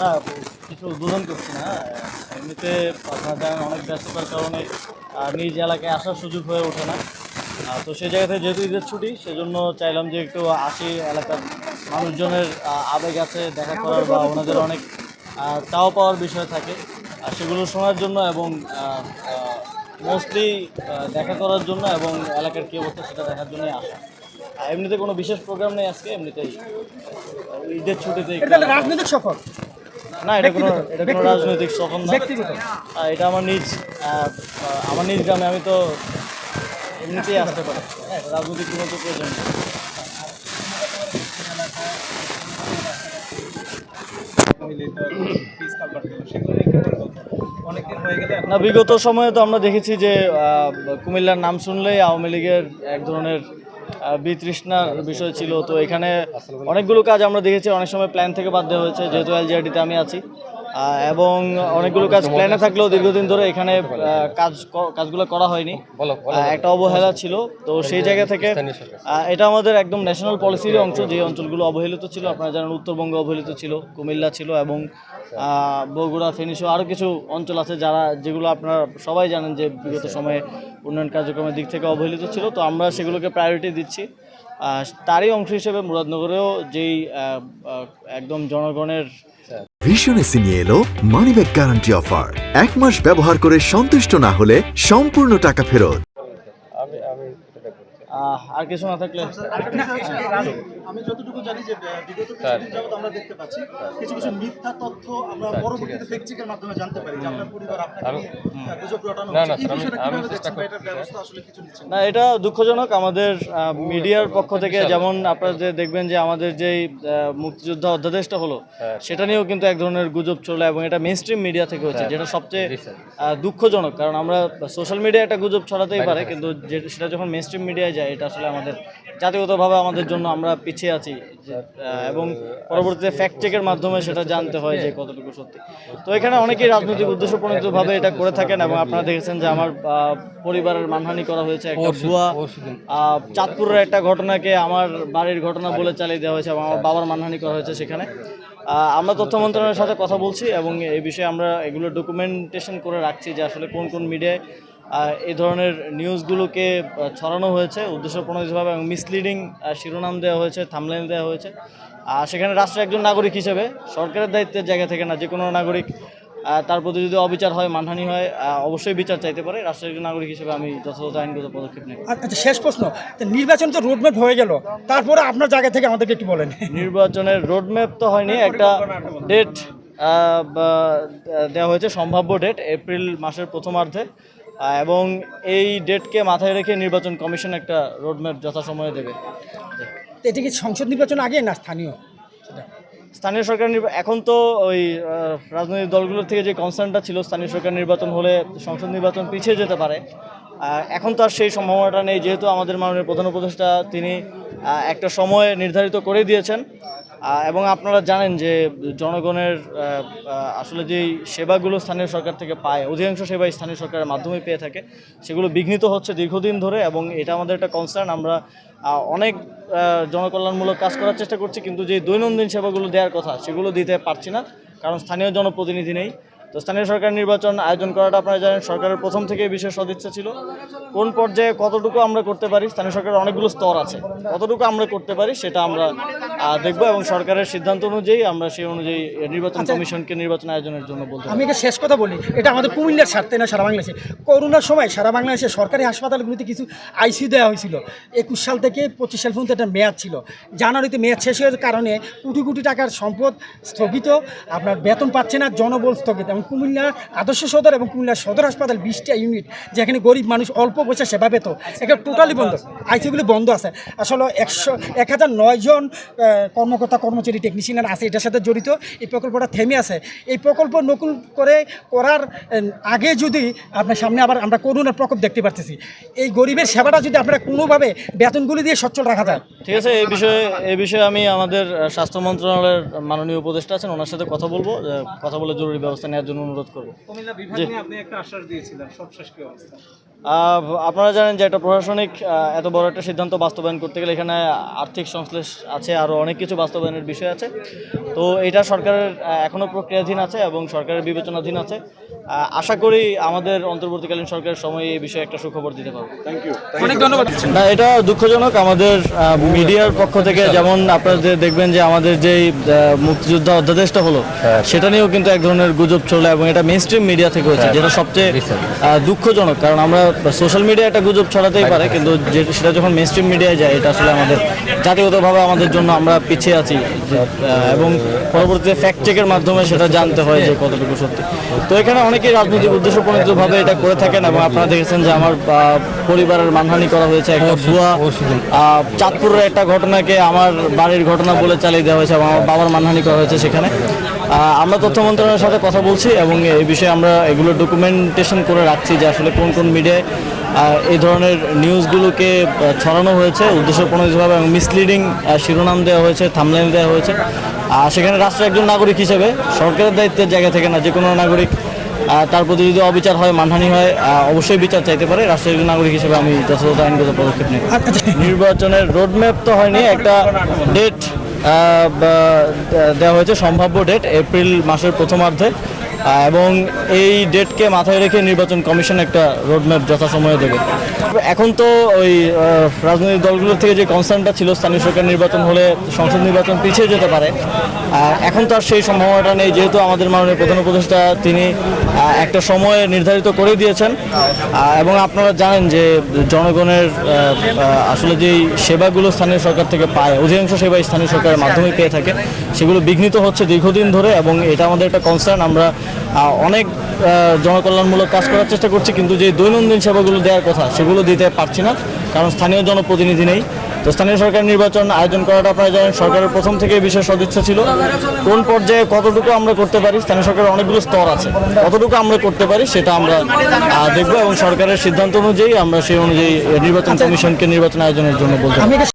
না কিছু উদ্বোধন করছি না, এমনিতে আপনার জানেন অনেক ব্যস্ততার কারণে নিজ এলাকায় আসার সুযোগ হয়ে ওঠে না। তো সেই জায়গাতে যেহেতু ঈদের ছুটি, সেজন্য চাইলাম যে একটু আসি, এলাকার মানুষজনের আবেগ আছে দেখা করার বা ওনাদের অনেক চাওয়া পাওয়ার বিষয় থাকে, আর সেগুলো শোনার জন্য এবং মোস্টলি দেখা করার জন্য এবং এলাকার কী অবস্থা সেটা দেখার জন্যই আসা। এমনিতে কোনো বিশেষ প্রোগ্রাম নেই আজকে, এমনিতেই ঈদের ছুটিতে রাজনৈতিক সফর না, এটা কোনো রাজনৈতিক সফর না, এটা আমার নিজ গ্রামে। আমি তো এমনিতেই আসতে পারি, রাজনৈতিক কোনো তো প্রয়োজন নেই। না, বিগত সময়ে তো আমরা দেখেছি যে কুমিল্লার নাম শুনলেই আওয়ামী লীগের এক ধরনের বিতৃষ্ণার বিষয় ছিল। তো এখানে অনেকগুলো কাজ আমরা দেখেছি অনেক সময় প্ল্যান থেকে বাদ দেওয়া হয়েছে, যেহেতু এলজিআরডিতে আমি আছি, এবং অনেকগুলো কাজ প্ল্যানে থাকলেও দীর্ঘদিন ধরে এখানে কাজগুলো করা হয়নি, একটা অবহেলা ছিল। তো সেই জায়গা থেকে এটা আমাদের একদম ন্যাশনাল পলিসির অংশ, যে অঞ্চলগুলো অবহেলিত ছিল, আপনারা জানেন উত্তরবঙ্গ অবহেলিত ছিল, কুমিল্লা ছিল, এবং বগুড়া, ফেনী সহ আরও কিছু অঞ্চল আছে যেগুলো আপনারা সবাই জানেন যে বিগত সময়ে উন্নয়ন কার্যক্রমের দিক থেকে অবহেলিত ছিল। তো আমরা সেগুলোকে প্রায়োরিটি দিচ্ছি। তারই অংশ হিসেবে মুরাদনগরেও যেই একদম জনগণের ভিশন এসি নিয়ে এলো মানিব্যাগ গ্যারান্টি অফার। 1 মাস ব্যবহার করে সন্তুষ্ট না হলে সম্পূর্ণ টাকা ফেরত। আর কিছু না থাকলে আমি যতটুকু জানি যে বিগত কিছুদিন যাবত আমরা দেখতে পাচ্ছি কিছু কিছু মিথ্যা তথ্য আমরা পরবর্তীতে ফেক চেকের মাধ্যমে জানতে পারি যে আপনার পরিবার আপনাকে নিয়ে গুজব রটানো হচ্ছে। না, এটা দুঃখজনক। আমাদের মিডিয়ার পক্ষ থেকে যেমন আপনারা যে দেখবেন যে আমাদের যেই মুক্তিযোদ্ধা অধ্যাদেশটা হলো, সেটা নিয়েও কিন্তু এক ধরনের গুজব চলে, এবং এটা মেইন স্ট্রিম মিডিয়া থেকে হচ্ছে, যেটা সবচেয়ে দুঃখজনক। কারণ আমরা সোশ্যাল মিডিয়ায় একটা গুজব ছড়াতেই পারে, কিন্তু সেটা যখন মেইন স্ট্রিম মিডিয়ায় যায়, এটা আসলে আমাদের জাতিগতভাবে আমাদের জন্য আমরা পিছিয়ে আছি, এবং পরবর্তীতে ফ্যাক্ট চেকের মাধ্যমে সেটা জানতে হয় যে কতটুকু সত্যি। তো এখানে অনেকেই রাজনৈতিক উদ্দেশ্যপ্রণোদিতভাবে এটা করে থাকেন, এবং আপনারা দেখেছেন যে আমার পরিবারের মানহানি করা হয়েছে, একটা ভুয়া চাঁদপুরের একটা ঘটনাকে আমার বাড়ির ঘটনা বলে চালিয়ে দেওয়া হয়েছে, এবং আমার বাবার মানহানি করা হয়েছে। সেখানে আমরা তথ্য মন্ত্রণালয়ের সাথে কথা বলছি, এবং এই বিষয়ে আমরা এগুলো ডকুমেন্টেশন করে রাখছি যে আসলে কোন কোন মিডিয়ায় এই ধরনের নিউজগুলোকে ছড়ানো হয়েছে উদ্দেশ্যপ্রণোদিতভাবে, এবং মিসলিডিং শিরোনাম দেওয়া হয়েছে, থাম্বনেইল দেওয়া হয়েছে। সেখানে রাষ্ট্রের একজন নাগরিক হিসেবে, সরকারের দায়িত্বের জায়গা থেকে না, যে কোনো নাগরিক তার প্রতি যদি অবিচার হয়, মানহানি হয়, অবশ্যই বিচার চাইতে পারে। রাষ্ট্রের একজন নাগরিক হিসেবে আমি যথাযথ আইনগত পদক্ষেপ নেব। আচ্ছা, শেষ প্রশ্ন, নির্বাচন তো রোডম্যাপ হয়ে গেল, তারপরে আপনার জায়গা থেকে আমাদেরকে একটু বলেন। নির্বাচনের রোডম্যাপ তো হয়নি, একটা ডেট দেওয়া হয়েছে, সম্ভাব্য ডেট এপ্রিল মাসের প্রথমার্ধে, এবং এই ডেটকে মাথায় রেখে নির্বাচন কমিশন একটা রোডম্যাপ যথাসময়ে দেবে। এটা কি সংসদ নির্বাচন আগে না স্থানীয়? স্থানীয় সরকার এখন তো ওই রাজনৈতিক দলগুলোর থেকে যে কনসার্নটা ছিল স্থানীয় সরকার নির্বাচন হলে সংসদ নির্বাচন পিছিয়ে যেতে পারে, এখন তো আর সেই সম্ভাবনাটা নেই, যেহেতু আমাদের মাননীয় প্রধান উপদেষ্টা তিনি একটা সময় নির্ধারিত করে দিয়েছেন, এবং আপনারা জানেন যে জনগণের আসলে যেই সেবাগুলো স্থানীয় সরকার থেকে পায়, অধিকাংশ সেবাই স্থানীয় সরকারের মাধ্যমে পেয়ে থাকে, সেগুলো বিঘ্নিত হচ্ছে দীর্ঘদিন ধরে, এবং এটা আমাদের একটা কনসার্ন। আমরা অনেক জনকল্যাণমূলক কাজ করার চেষ্টা করছি, কিন্তু যে দৈনন্দিন সেবাগুলো দেওয়ার কথা সেগুলো দিতে পারছি না, কারণ স্থানীয় জনপ্রতিনিধি নেই। তো স্থানীয় সরকার নির্বাচন আয়োজন করাটা আপনারা জানেন সরকারের প্রথম থেকে বিশেষ সদিচ্ছা ছিল। কোন পর্যায়ে কতটুকু আমরা করতে পারি, স্থানীয় সরকারের অনেকগুলো স্তর আছে, কতটুকু আমরা করতে পারি সেটা আমরা দেখব, এবং সরকারের সিদ্ধান্ত অনুযায়ী আমরা সেই অনুযায়ী নির্বাচন কমিশনকে নির্বাচন আয়োজনের জন্য বলতে। আমি একটা শেষ কথা বলি, এটা আমাদের কুমিল্লার স্বার্থে না, সারা বাংলাদেশে করোনার সময় সারা বাংলাদেশে সরকারি হাসপাতালগুলিতে কিছু আইসিইউ দেওয়া হয়েছিল। 21 সাল থেকে 25 সাল পর্যন্ত একটা মেয়াদ ছিল, জানুয়ারিতে মেয়াদ শেষ হওয়ার কারণে কোটি কোটি টাকার সম্পদ স্থগিত, আপনার বেতন পাচ্ছে না, জনবল স্থগিত, এবং কুমিল্লা আদর্শ সদর এবং কুমিল্লা সদর হাসপাতাল 20টা ইউনিট যেখানে গরিব মানুষ অল্প পয়সা সেবা পেত, এখানে টোটালি বন্ধ, আইসিগুলি বন্ধ আছে। আসলে 1009 জন কর্মকর্তা কর্মচারী টেকনিশিয়ান আছে এটার সাথে জড়িত। এই প্রকল্পটা থেমে আছে। এই প্রকল্প নতুন করে করার আগে যদি আপনার সামনে আবার আমরা করোনার প্রকোপ দেখতে পারতেছি, এই গরিবের সেবাটা যদি আপনারা কোনোভাবে বেতনগুলি দিয়ে সচ্ছল রাখা যায়। ঠিক আছে, এই বিষয়ে আমি আমাদের স্বাস্থ্য মন্ত্রণালয়ের মাননীয় উপদেষ্টা আছেন, ওনার সাথে কথা বলবো, কথা বলে জরুরি ব্যবস্থা নেওয়ার জন্য অনুরোধ করবো। কুমিল্লা বিভাগ নিয়ে আপনি একটা আশ্বাস দিয়েছিলেন, সবশেষ কি অবস্থা? আপনারা জানেন যে একটা প্রশাসনিক এত বড় একটা সিদ্ধান্ত বাস্তবায়ন করতে গেলে এখানে আর্থিক সংশ্লেষ আছে, আরও অনেক কিছু বাস্তবায়নের বিষয় আছে। তো এটা সরকারের এখনও প্রক্রিয়াধীন আছে এবং সরকারের বিবেচনাধীন আছে। আশা করি আমাদের অন্তর্বর্তীকালীন সরকারের সময় এই বিষয়ে একটা সুখবর দিতে পারবো। অনেক ধন্যবাদ। না, এটা দুঃখজনক। আমাদের মিডিয়ার পক্ষ থেকে যেমন আপনারা দেখবেন যে আমাদের যেই মুক্তিযোদ্ধা অধ্যাদেশটা হলো সেটা নিয়েও কিন্তু এক ধরনের গুজব চলে এবং এটা মেইন স্ট্রিম মিডিয়া থেকে হচ্ছে, যেটা সবচেয়ে দুঃখজনক। কারণ আমরা সোশ্যাল মিডিয়া একটা গুজব ছড়াতেই পারে, কিন্তু সেটা যখন মেইন স্ট্রিম মিডিয়ায় যায় এটা আসলে আমাদের জাতিগতভাবে আমাদের জন্য আমরা পিছিয়ে আছি এবং পরবর্তীতে ফ্যাক্ট চেকের মাধ্যমে সেটা জানতে হয় যে কতটুকু সত্যি। তো এখানে অনেকেই রাজনৈতিক উদ্দেশ্যপ্রণোদিতভাবে এটা করে থাকেন এবং আপনারা দেখেছেন যে আমার পরিবারের মানহানি করা হয়েছে, একটা ভুয়া চাঁদপুরের একটা ঘটনাকে আমার বাড়ির ঘটনা বলে চালিয়ে দেওয়া হয়েছে এবং আমার বাবার মানহানি করা হয়েছে সেখানে। আমরা তথ্য মন্ত্রণালয়ের সাথে কথা বলছি এবং এই বিষয়ে আমরা এগুলো ডকুমেন্টেশন করে রাখছি যে আসলে কোন কোন মিডিয়ায় এই ধরনের নিউজগুলোকে ছড়ানো হয়েছে উদ্দেশ্যপ্রণোদিতভাবে এবং মিসলিডিং শিরোনাম দেওয়া হয়েছে, থাম্বনেইল দেওয়া হয়েছে। সেখানে রাষ্ট্রের একজন নাগরিক হিসেবে সরকারের দায়িত্বের জায়গা থেকে না, যে কোনো নাগরিক তার প্রতি যদি অবিচার হয়, মানহানি হয়, অবশ্যই বিচার চাইতে পারে। রাষ্ট্রের একজন নাগরিক হিসেবে আমি যথাযথ আইনগত পদক্ষেপ নেব। নির্বাচনের রোডম্যাপ তো হয়নি, একটা ডেট দেওয়া হয়েছে, সম্ভাব্য ডেট এপ্রিল মাসের প্রথমার্ধে, এবং এই ডেটকে মাথায় রেখে নির্বাচন কমিশন একটা রোডম্যাপ যথাসময়ে দেবে। এখন তো ওই রাজনৈতিক দলগুলোর থেকে যে কনসার্নটা ছিল স্থানীয় সরকার নির্বাচন হলে সংসদ নির্বাচন পিছিয়ে যেতে পারে, এখন তো আর সেই সম্ভাবনাটা নেই, যেহেতু আমাদের মাননীয় প্রধান উপদেষ্টা তিনি একটা সময় নির্ধারিত করে দিয়েছেন। এবং আপনারা জানেন যে জনগণের আসলে যেই সেবাগুলো স্থানীয় সরকার থেকে পায়, অধিকাংশ সেবা স্থানীয় সরকারের মাধ্যমে পেয়ে থাকে, সেগুলো বিঘ্নিত হচ্ছে দীর্ঘদিন ধরে এবং এটা আমাদের একটা কনসার্ন। আমরা অনেক জনকল্যাণমূলক কাজ করার চেষ্টা করছি, কিন্তু যে দৈনন্দিন সেবাগুলো দেওয়ার কথা সেগুলো দিতে পারছি না, কারণ স্থানীয় জনপ্রতিনিধি নেই। তো স্থানীয় সরকার নির্বাচন আয়োজন করাটা আপনারা জানেন সরকারের প্রথম থেকে বিশেষ সদিচ্ছা ছিল। কোন পর্যায়ে কতটুকু আমরা করতে পারি, স্থানীয় সরকারের অনেকগুলো স্তর আছে, কতটুকু আমরা করতে পারি সেটা আমরা দেখব এবং সরকারের সিদ্ধান্ত অনুযায়ী আমরা সেই অনুযায়ী নির্বাচন কমিশনকে নির্বাচন আয়োজনের জন্য বলতে